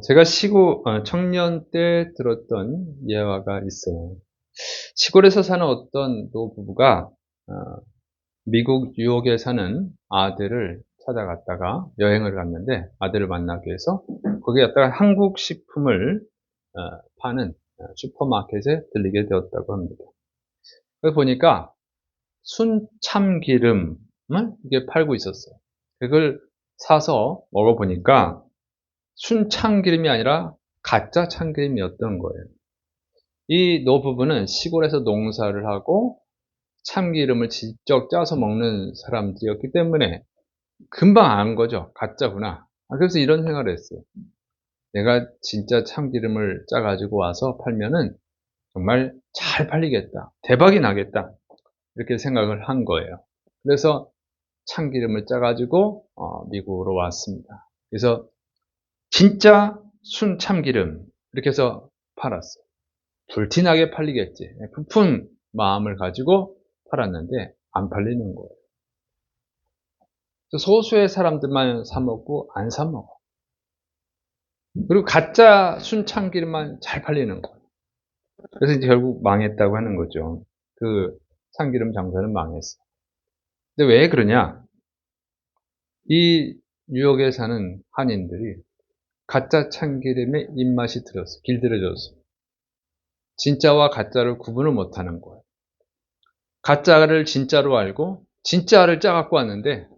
제가 청년 때 들었던 예화가 있어요. 시골에서 사는 어떤 노부부가 어, 미국 뉴욕에 사는 아들을 찾아갔다가 여행을 갔는데, 아들을 만나기 위해서 거기 갔다가 한국 식품을 파는 슈퍼마켓에 들리게 되었다고 합니다. 그걸 보니까 순참기름을 이게 팔고 있었어요. 그걸 사서 먹어보니까 순참기름이 아니라 가짜 참기름이었던 거예요. 이 노부부는 시골에서 농사를 하고 참기름을 직접 짜서 먹는 사람들이었기 때문에 금방 안 거죠. 가짜구나. 그래서 이런 생각을 했어요. 내가 진짜 참기름을 짜가지고 와서 팔면은 정말 잘 팔리겠다. 대박이 나겠다. 이렇게 생각을 한 거예요. 그래서 참기름을 짜가지고 미국으로 왔습니다. 그래서 진짜 순참기름 이렇게 해서 팔았어요. 불티나게 팔리겠지. 부푼 마음을 가지고 팔았는데 안 팔리는 거예요. 소수의 사람들만 사 먹고 안 사 먹어. 그리고 가짜 순참기름만 잘 팔리는 거예요. 그래서 이제 결국 망했다고 하는 거죠. 그 참기름 장사는 망했어. 근데 왜 그러냐? 이 뉴욕에 사는 한인들이 가짜 참기름에 입맛이 들었어. 길들여졌어. 진짜와 가짜를 구분을 못하는 거예요. 가짜를 진짜로 알고 진짜를 짜갖고 왔는데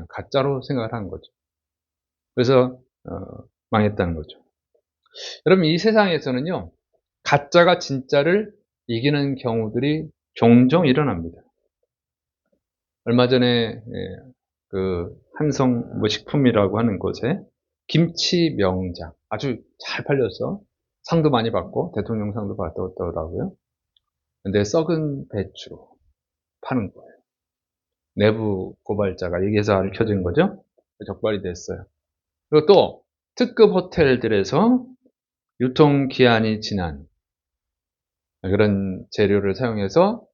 가짜로 생각을 한 거죠. 그래서 망했다는 거죠. 여러분, 이 세상에서는요, 가짜가 진짜를 이기는 경우들이 종종 일어납니다. 얼마 전에 그 한성 뭐 식품이라고 하는 곳에 김치 명장 아주 잘 팔려서 상도 많이 받고 대통령 상도 받았더라고요. 근데 썩은 배추로 파는 거예요. 내부 고발자가 얘기해서 알려진 거죠. 적발이 됐어요. 그리고 또 특급 호텔들에서 유통기한이 지난 그런 재료를 사용해서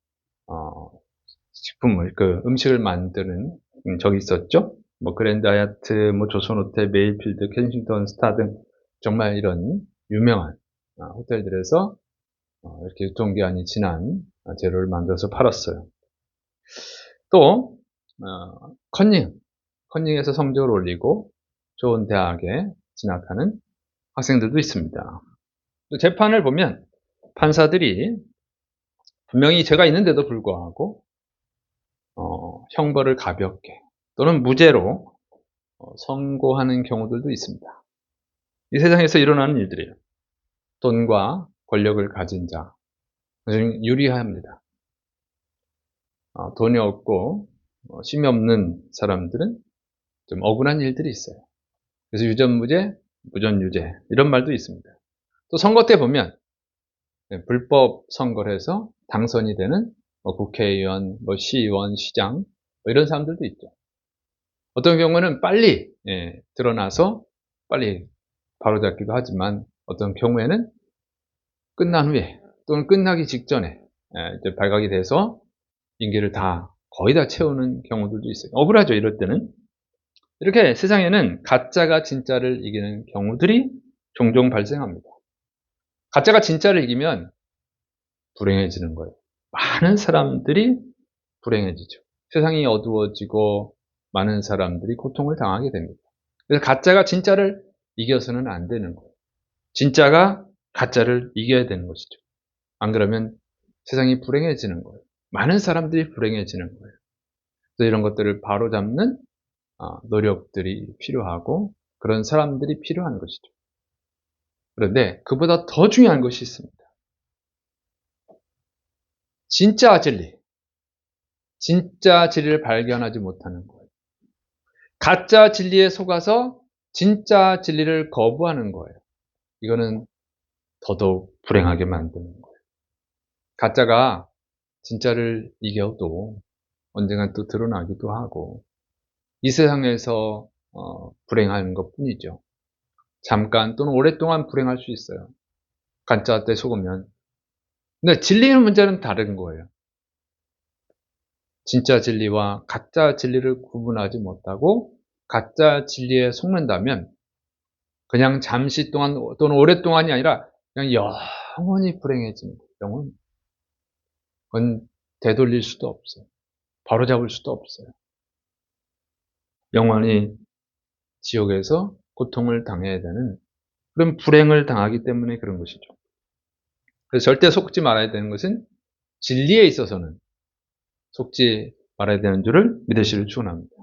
식품을, 음식을 만드는 적이 있었죠. 뭐 그랜드 하얏트, 뭐 조선호텔, 메이필드, 켄싱턴 스타 등 정말 이런 유명한 호텔들에서 이렇게 유통기한이 지난 재료를 만들어서 팔았어요. 또 컨닝해서 성적을 올리고 좋은 대학에 진학하는 학생들도 있습니다. 또 재판을 보면 판사들이 분명히 죄가 있는데도 불구하고 형벌을 가볍게 또는 무죄로 선고하는 경우들도 있습니다. 이 세상에서 일어나는 일들이에요. 돈과 권력을 가진 자, 유리합니다. 돈이 없고 힘이 없는 사람들은 좀 억울한 일들이 있어요. 그래서 유전무죄, 무전유죄 이런 말도 있습니다. 또 선거 때 보면 불법 선거를 해서 당선이 되는 국회의원, 시의원, 시장 이런 사람들도 있죠. 어떤 경우는 빨리 드러나서 빨리 바로잡기도 하지만, 어떤 경우에는 끝난 후에 또는 끝나기 직전에 이제 발각이 돼서 임기를 거의 다 채우는 경우들도 있어요. 억울하죠, 이럴 때는. 이렇게 세상에는 가짜가 진짜를 이기는 경우들이 종종 발생합니다. 가짜가 진짜를 이기면 불행해지는 거예요. 많은 사람들이 불행해지죠. 세상이 어두워지고 많은 사람들이 고통을 당하게 됩니다. 그래서 가짜가 진짜를 이겨서는 안 되는 거예요. 진짜가 가짜를 이겨야 되는 것이죠. 안 그러면 세상이 불행해지는 거예요. 많은 사람들이 불행해지는 거예요. 그래서 이런 것들을 바로잡는 노력들이 필요하고 그런 사람들이 필요한 것이죠. 그런데 그보다 더 중요한 것이 있습니다. 진짜 진리. 진짜 진리를 발견하지 못하는 거예요. 가짜 진리에 속아서 진짜 진리를 거부하는 거예요. 이거는 더더욱 불행하게 만드는 거예요. 가짜가 진짜를 이겨도 언젠간 또 드러나기도 하고, 이 세상에서 불행한 것뿐이죠. 잠깐 또는 오랫동안 불행할 수 있어요. 가짜한테 속으면. 근데 진리의 문제는 다른 거예요. 진짜 진리와 가짜 진리를 구분하지 못하고 가짜 진리에 속는다면 그냥 잠시 동안 또는 오랫동안이 아니라 그냥 영원히 불행해진 거예요. 영원히. 그건 되돌릴 수도 없어요. 바로잡을 수도 없어요. 영원히 지옥에서 고통을 당해야 되는 그런 불행을 당하기 때문에 그런 것이죠. 그래서 절대 속지 말아야 되는 것은 진리에 있어서는 속지 말아야 되는 줄을 믿으시길 축원합니다.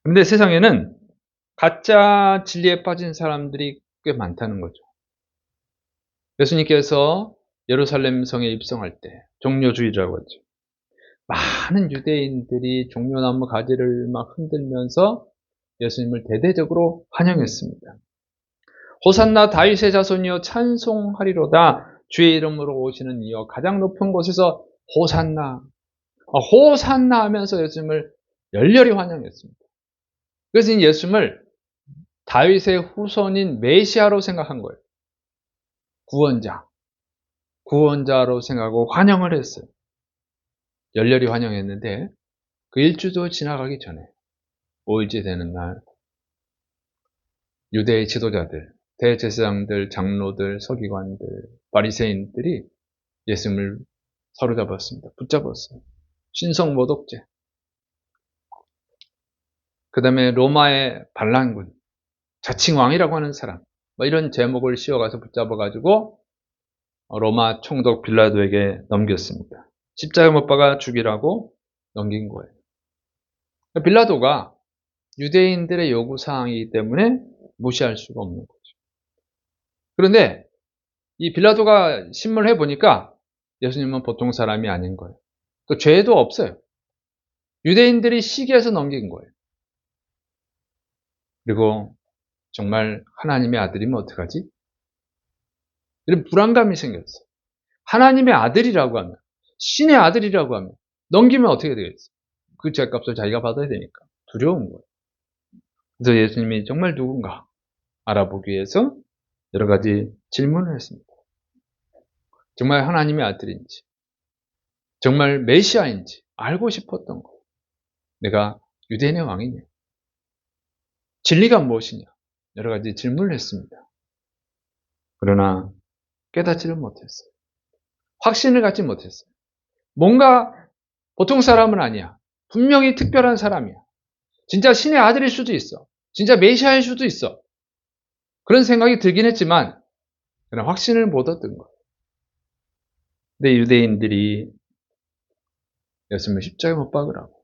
그런데 세상에는 가짜 진리에 빠진 사람들이 꽤 많다는 거죠. 예수님께서 예루살렘 성에 입성할 때 종려주의라고 하죠. 많은 유대인들이 종려나무 가지를 막 흔들면서 예수님을 대대적으로 환영했습니다. 호산나 다윗의 자손이여 찬송하리로다. 주의 이름으로 오시는 이여 가장 높은 곳에서 호산나 호산나 하면서 예수님을 열렬히 환영했습니다. 그래서 예수님을 다윗의 후손인 메시아로 생각한 거예요. 구원자로 생각하고 환영을 했어요. 열렬히 환영했는데 그 일주도 지나가기 전에 5일째 되는 날 유대의 지도자들, 대제사장들, 장로들, 서기관들, 바리새인들이 예수님을 사로잡았습니다. 붙잡았어요. 신성모독죄. 그 다음에 로마의 반란군, 자칭왕이라고 하는 사람, 이런 제목을 씌워가서 붙잡아가지고 로마 총독 빌라도에게 넘겼습니다. 십자가에 못 박아 죽이라고 넘긴 거예요. 빌라도가 유대인들의 요구사항이기 때문에 무시할 수가 없는 거죠. 그런데 이 빌라도가 신문을 해보니까 예수님은 보통 사람이 아닌 거예요. 또 죄도 없어요. 유대인들이 시기해서 넘긴 거예요. 그리고 정말 하나님의 아들이면 어떡하지? 이런 불안감이 생겼어요. 하나님의 아들이라고 하면, 신의 아들이라고 하면 넘기면 어떻게 되겠어요? 그 죄값을 자기가 받아야 되니까 두려운 거예요. 그래서 예수님이 정말 누군가 알아보기 위해서 여러 가지 질문을 했습니다. 정말 하나님의 아들인지, 정말 메시아인지 알고 싶었던 거예요. 내가 유대인의 왕이냐? 진리가 무엇이냐? 여러 가지 질문을 했습니다. 그러나 깨닫지를 못했어요. 확신을 갖지 못했어요. 뭔가 보통 사람은 아니야. 분명히 특별한 사람이야. 진짜 신의 아들일 수도 있어. 진짜 메시아일 수도 있어. 그런 생각이 들긴 했지만 그러나 확신을 못 얻은 거예요. 근데 유대인들이 예수님을 십자가에 못 박으라고.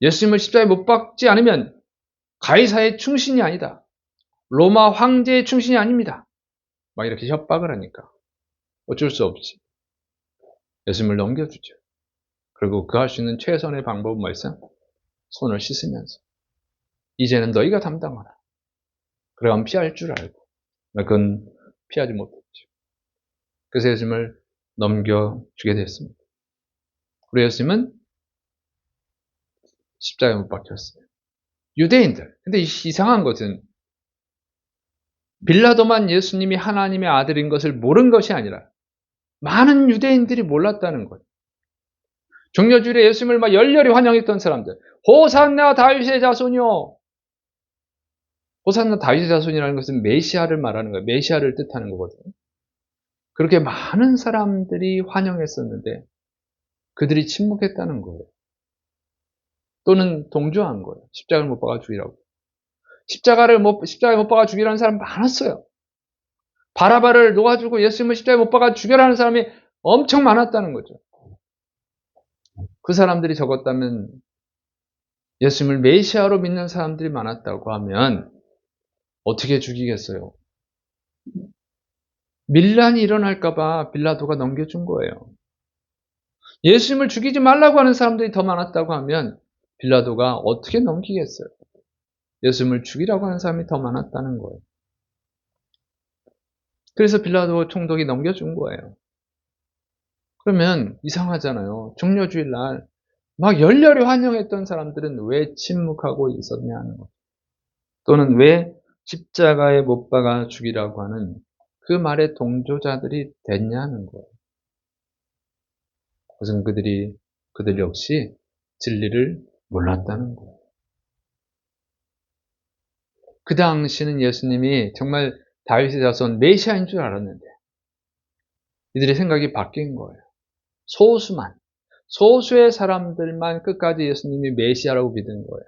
예수님을 십자가에 못 박지 않으면 가이사의 충신이 아니다. 로마 황제의 충신이 아닙니다. 막 이렇게 협박을 하니까 어쩔 수 없이 예수님을 넘겨주죠. 그리고 그 할 수 있는 최선의 방법은 뭐였어요? 손을 씻으면서 이제는 너희가 담당하라. 그래야 피할 줄 알고 그건 피하지 못했죠. 그래서 예수님을 넘겨주게 됐습니다. 그리고 예수님은 십자가에 못 박혔어요. 유대인들. 근데 이상한 것은 빌라도만 예수님이 하나님의 아들인 것을 모른 것이 아니라 많은 유대인들이 몰랐다는 거예요. 종려주일에 예수님을 막 열렬히 환영했던 사람들. 호산나 다윗의 자손이요. 호산나 다윗의 자손이라는 것은 메시아를 말하는 거예요. 메시아를 뜻하는 거거든요. 그렇게 많은 사람들이 환영했었는데 그들이 침묵했다는 거예요. 또는 동조한 거예요. 십자가를 못 박아 죽이라고. 십자가에 못 박아 죽이라는 사람 많았어요. 바라바를 놓아주고 예수님을 십자가에 못 박아 죽여라는 사람이 엄청 많았다는 거죠. 그 사람들이 적었다면 예수님을 메시아로 믿는 사람들이 많았다고 하면 어떻게 죽이겠어요? 밀란이 일어날까봐 빌라도가 넘겨준 거예요. 예수님을 죽이지 말라고 하는 사람들이 더 많았다고 하면 빌라도가 어떻게 넘기겠어요? 예수님을 죽이라고 하는 사람이 더 많았다는 거예요. 그래서 빌라도 총독이 넘겨준 거예요. 그러면 이상하잖아요. 종려주일 날 막 열렬히 환영했던 사람들은 왜 침묵하고 있었냐는 거예요. 또는 왜 십자가에 못 박아 죽이라고 하는 그 말에 동조자들이 됐냐는 거예요. 그것은 그들 역시 진리를 몰랐다는 거예요. 그 당시는 예수님이 정말 다윗의 자손 메시아인 줄 알았는데 이들의 생각이 바뀐 거예요. 소수의 사람들만 끝까지 예수님이 메시아라고 믿은 거예요.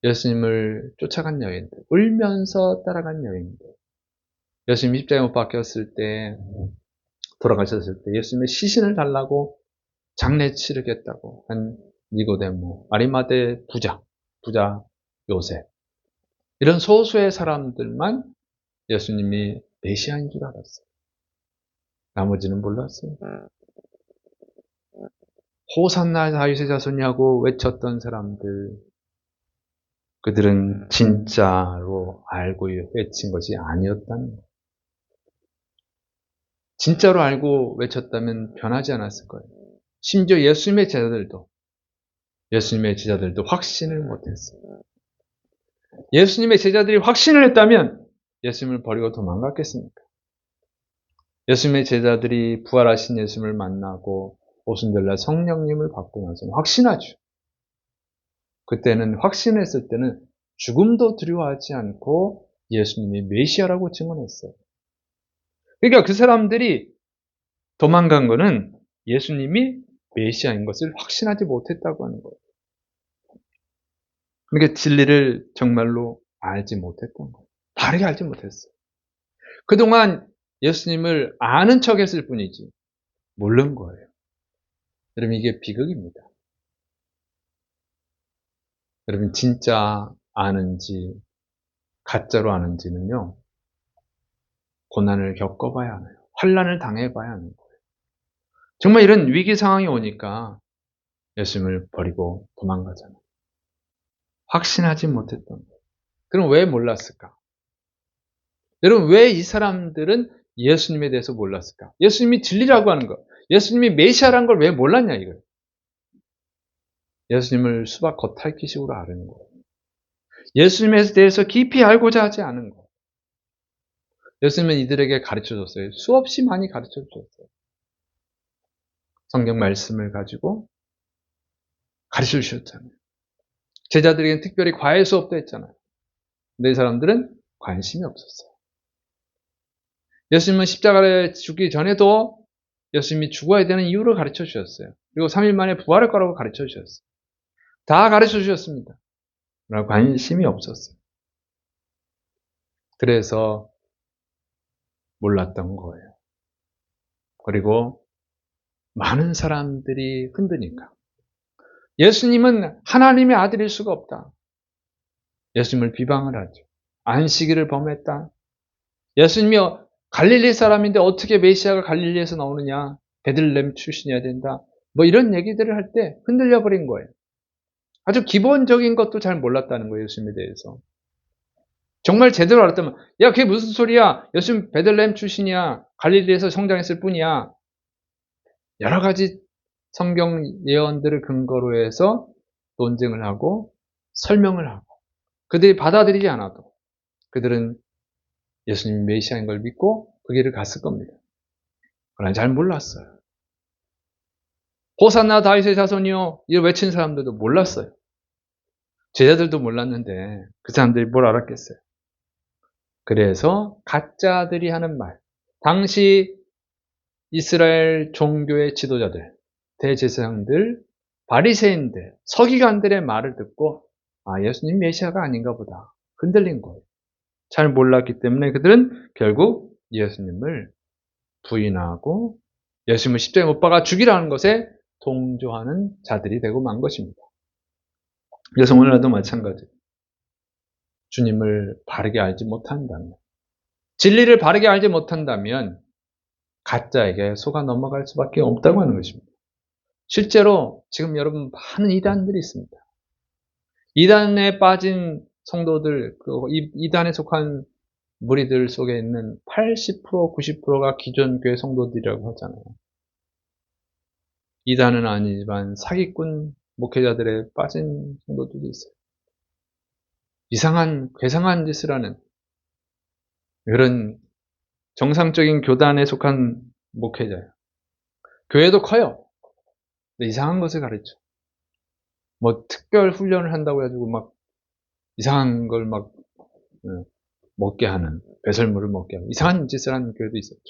예수님을 쫓아간 여인들, 울면서 따라간 여인들. 예수님 십자가에 못 박혔을 때, 돌아가셨을 때 예수님의 시신을 달라고 장례 치르겠다고 한 니고데모, 아리마대 부자 요셉. 이런 소수의 사람들만 예수님이 메시아인 줄 알았어요. 나머지는 몰랐어요. 호산나 다윗의 자손이라고 외쳤던 사람들, 그들은 진짜로 알고 외친 것이 아니었다는 거예요. 진짜로 알고 외쳤다면 변하지 않았을 거예요. 심지어 예수님의 제자들도 확신을 못했어요. 예수님의 제자들이 확신을 했다면 예수님을 버리고 도망갔겠습니까? 예수님의 제자들이 부활하신 예수님을 만나고 오순절날 성령님을 받고 나서는 확신하죠. 그때는 확신했을 때는 죽음도 두려워하지 않고 예수님이 메시아라고 증언했어요. 그러니까 그 사람들이 도망간 거는 예수님이 메시아인 것을 확신하지 못했다고 하는 거예요. 그러니까 진리를 정말로 알지 못했던 거예요. 바르게 알지 못했어요. 그동안 예수님을 아는 척 했을 뿐이지 모르는 거예요. 여러분, 이게 비극입니다. 여러분, 진짜 아는지 가짜로 아는지는요, 고난을 겪어봐야 하나요? 환난을 당해봐야 하는 거예요. 정말 이런 위기 상황이 오니까 예수님을 버리고 도망가잖아요. 확신하지 못했던 거예요. 그럼 왜 몰랐을까? 여러분, 왜 이 사람들은 예수님에 대해서 몰랐을까? 예수님이 진리라고 하는 것, 예수님이 메시아라는 걸 왜 몰랐냐 이거예요. 예수님을 수박 겉핥기식으로 아는 거예요. 예수님에 대해서 깊이 알고자 하지 않은 거예요. 예수님은 이들에게 가르쳐줬어요. 수없이 많이 가르쳐주셨어요. 성경 말씀을 가지고 가르쳐주셨잖아요. 제자들에게는 특별히 과외 수업도 했잖아요. 근데 이 사람들은 관심이 없었어요. 예수님은 십자가에 죽기 전에도 예수님이 죽어야 되는 이유를 가르쳐 주셨어요. 그리고 3일 만에 부활할 거라고 가르쳐 주셨어요. 다 가르쳐 주셨습니다. 그러나 관심이 없었어요. 그래서 몰랐던 거예요. 그리고 많은 사람들이 흔드니까 예수님은 하나님의 아들일 수가 없다. 예수님을 비방을 하죠. 안식일을 범했다. 예수님이 갈릴리 사람인데 어떻게 메시아가 갈릴리에서 나오느냐. 베들레헴 출신이어야 된다. 뭐 이런 얘기들을 할 때 흔들려 버린 거예요. 아주 기본적인 것도 잘 몰랐다는 거예요. 예수님에 대해서. 정말 제대로 알았다면 야, 그게 무슨 소리야. 예수님 베들레헴 출신이야. 갈릴리에서 성장했을 뿐이야. 여러 가지 성경 예언들을 근거로 해서 논쟁을 하고 설명을 하고 그들이 받아들이지 않아도 그들은 예수님이 메시아인 걸 믿고 그 길을 갔을 겁니다. 그러나 잘 몰랐어요. 호산나 다윗의 자손이요 이걸 외친 사람들도 몰랐어요. 제자들도 몰랐는데 그 사람들이 뭘 알았겠어요. 그래서 가짜들이 하는 말, 당시 이스라엘 종교의 지도자들, 대제사장들, 바리새인들, 서기관들의 말을 듣고 아, 예수님 메시아가 아닌가 보다 흔들린 거예요. 잘 몰랐기 때문에 그들은 결국 예수님을 부인하고 예수님을 십자가에 못 박아 죽이라는 것에 동조하는 자들이 되고 만 것입니다. 그래서 오늘날도 마찬가지예요. 주님을 바르게 알지 못한다면, 진리를 바르게 알지 못한다면 가짜에게 속아 넘어갈 수밖에 없다고 하는 것입니다. 실제로 지금 여러분 많은 이단들이 있습니다. 이단에 빠진 성도들, 이단에 속한 무리들 속에 있는 80%, 90%가 기존 교회 성도들이라고 하잖아요. 이단은 아니지만 사기꾼 목회자들에 빠진 성도들이 있어요. 이상한, 괴상한 짓을 하는 그런 정상적인 교단에 속한 목회자예요. 교회도 커요. 근데 이상한 것을 가르쳐. 뭐 특별 훈련을 한다고 해가지고 막 이상한 걸 막 먹게 하는, 배설물을 먹게 하는 이상한 짓을 하는 교회도 있었죠.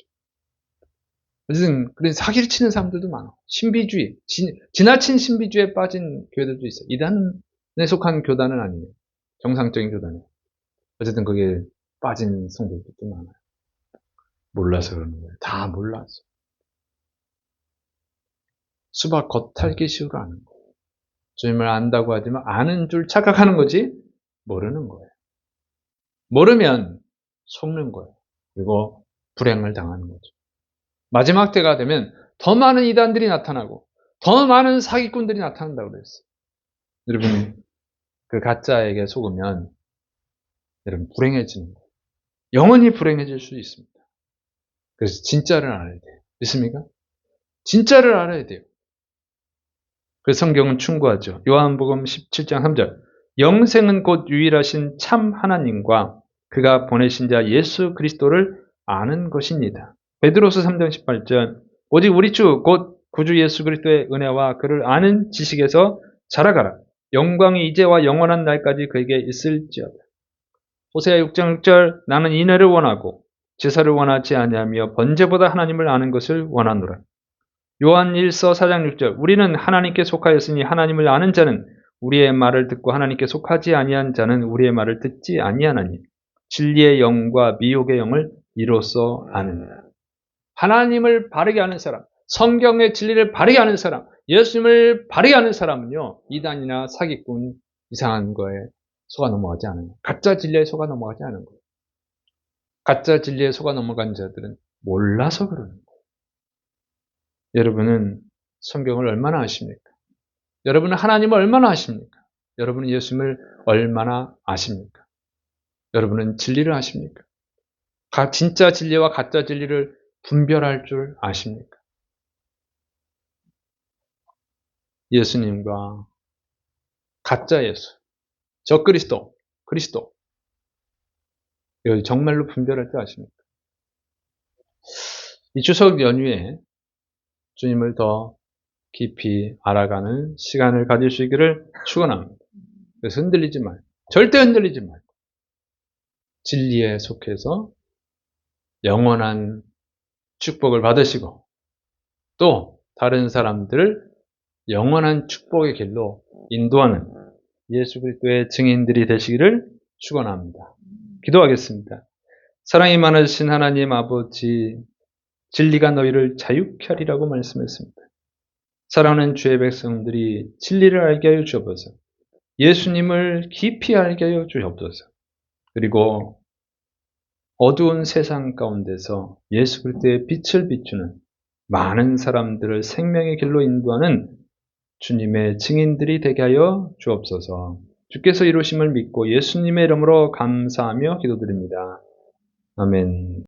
어쨌든 그래서 사기를 치는 사람들도 많아. 신비주의, 지나친 신비주의에 빠진 교회들도 있어요. 이단에 속한 교단은 아니에요. 정상적인 교단이에요. 어쨌든 거기에 빠진 성도들도 많아요. 몰라서 그러는 거예요. 다 몰라서. 수박 겉핥기식으로 아는 거예요. 주님을 안다고 하지만 아는 줄 착각하는 거지 모르는 거예요. 모르면 속는 거예요. 그리고 불행을 당하는 거죠. 마지막 때가 되면 더 많은 이단들이 나타나고 더 많은 사기꾼들이 나타난다고 그랬어요. 여러분, 그 가짜에게 속으면 여러분 불행해지는 거예요. 영원히 불행해질 수 있습니다. 그래서 진짜를 알아야 돼요. 믿습니까? 진짜를 알아야 돼요. 그래서 성경은 충고하죠. 요한복음 17장 3절. 영생은 곧 유일하신 참 하나님과 그가 보내신 자 예수 그리스도를 아는 것입니다. 베드로서 3장 18절. 오직 우리 주 곧 구주 예수 그리스도의 은혜와 그를 아는 지식에서 자라가라. 영광이 이제와 영원한 날까지 그에게 있을지어다. 호세아 6장 6절. 나는 인애를 원하고 제사를 원하지 아니하며 번제보다 하나님을 아는 것을 원하노라. 요한 1서 4장 6절. 우리는 하나님께 속하였으니 하나님을 아는 자는 우리의 말을 듣고 하나님께 속하지 아니한 자는 우리의 말을 듣지 아니하나니 진리의 영과 미혹의 영을 이로써 아느니라. 하나님을 바르게 아는 사람, 성경의 진리를 바르게 아는 사람, 예수님을 바르게 아는 사람은요, 이단이나 사기꾼, 이상한 거에 속아 넘어가지 않아요. 가짜 진리에 속아 넘어가지 않은 거예요. 가짜 진리에 속아 넘어간 자들은 몰라서 그러는 거예요. 여러분은 성경을 얼마나 아십니까? 여러분은 하나님을 얼마나 아십니까? 여러분은 예수님을 얼마나 아십니까? 여러분은 진리를 아십니까? 진짜 진리와 가짜 진리를 분별할 줄 아십니까? 예수님과 가짜 예수, 저 그리스도, 이걸 정말로 분별할 줄 아십니까? 이 추석 연휴에 주님을 더 깊이 알아가는 시간을 가질 수 있기를 축원합니다. 그래서 흔들리지 말고, 절대 흔들리지 말고 진리에 속해서 영원한 축복을 받으시고 또 다른 사람들을 영원한 축복의 길로 인도하는 예수 그리스도의 증인들이 되시기를 축원합니다. 기도하겠습니다. 사랑이 많으신 하나님 아버지, 진리가 너희를 자유케 하리라고 말씀했습니다. 사랑하는 주의 백성들이 진리를 알게 하여 주옵소서. 예수님을 깊이 알게 하여 주옵소서. 그리고 어두운 세상 가운데서 예수 그리스도의 빛을 비추는 많은 사람들을 생명의 길로 인도하는 주님의 증인들이 되게 하여 주옵소서. 주께서 이루심을 믿고 예수님의 이름으로 감사하며 기도드립니다. 아멘.